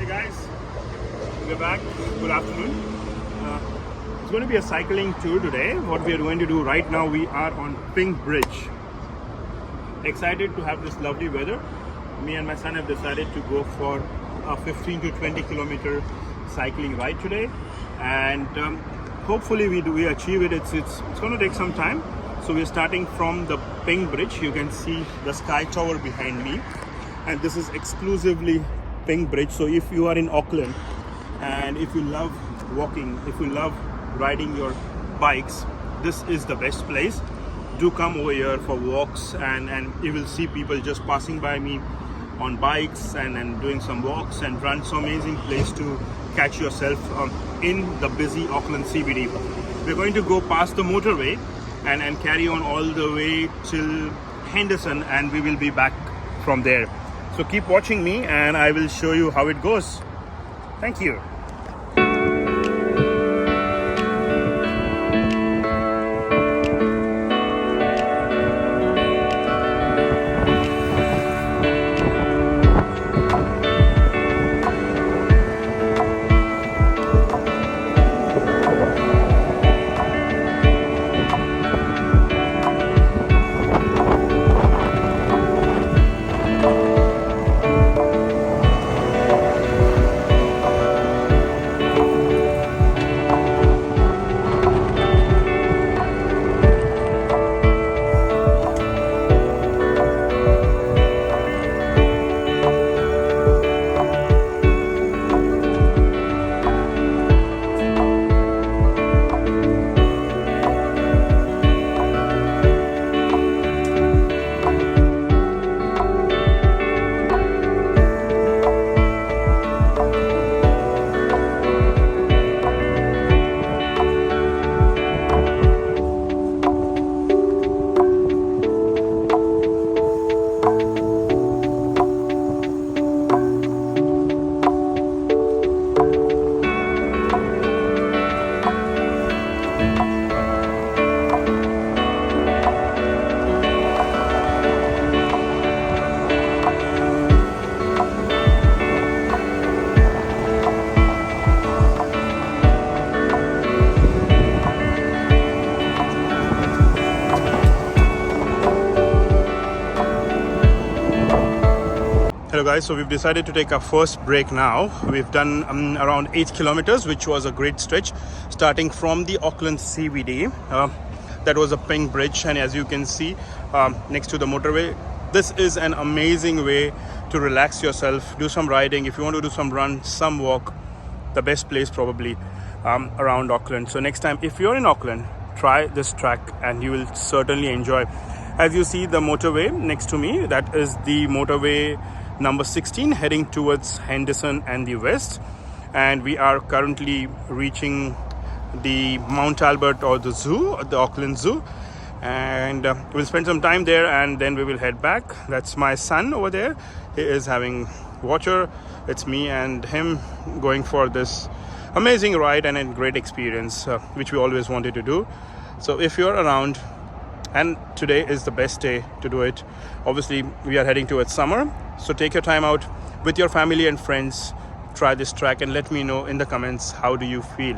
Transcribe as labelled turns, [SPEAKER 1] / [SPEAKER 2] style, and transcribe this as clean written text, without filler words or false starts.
[SPEAKER 1] guys, we're back. Good afternoon. It's going to be a cycling tour today. What we are going to do right now, we are on Pink Bridge. Excited to have this lovely weather. Me and my son have decided to go for a 15 to 20 kilometer cycling ride today, and hopefully we achieve it. It's going to take some time. So we're starting from the Pink Bridge. You can see the Sky Tower behind me, and this is exclusively Pink Bridge. So if you are in Auckland and if you love walking, if you love riding your bikes, this is the best place. Do come over here for walks, and you will see people just passing by me on bikes and doing some walks and runs. So amazing place to catch yourself in the busy Auckland CBD. We're going to go past the motorway and carry on all the way till Henderson, and we will be back from there. So keep watching me and I will show you how it goes. Thank you. Hello guys, so we've decided to take our first break now. We've done around 8 kilometers, which was a great stretch, starting from the Auckland CBD. That was a Pink Bridge, and as you can see next to the motorway, this is an amazing way to relax yourself, do some riding. If you want to do some run, some walk, the best place probably around Auckland. So next time if you're in Auckland, try this track and you will certainly enjoy. As you see the motorway next to me, that is the motorway number 16 heading towards Henderson and the west, and we are currently reaching the Mount Albert, or the zoo, the Auckland Zoo, and we'll spend some time there and then we will head back. That's my son over there. He is having water. It's me and him going for this amazing ride and a great experience, which we always wanted to do. So if you're around, and today is the best day to do it. Obviously we are heading towards summer, so take your time out with your family and friends. Try this track and let me know in the comments, how do you feel?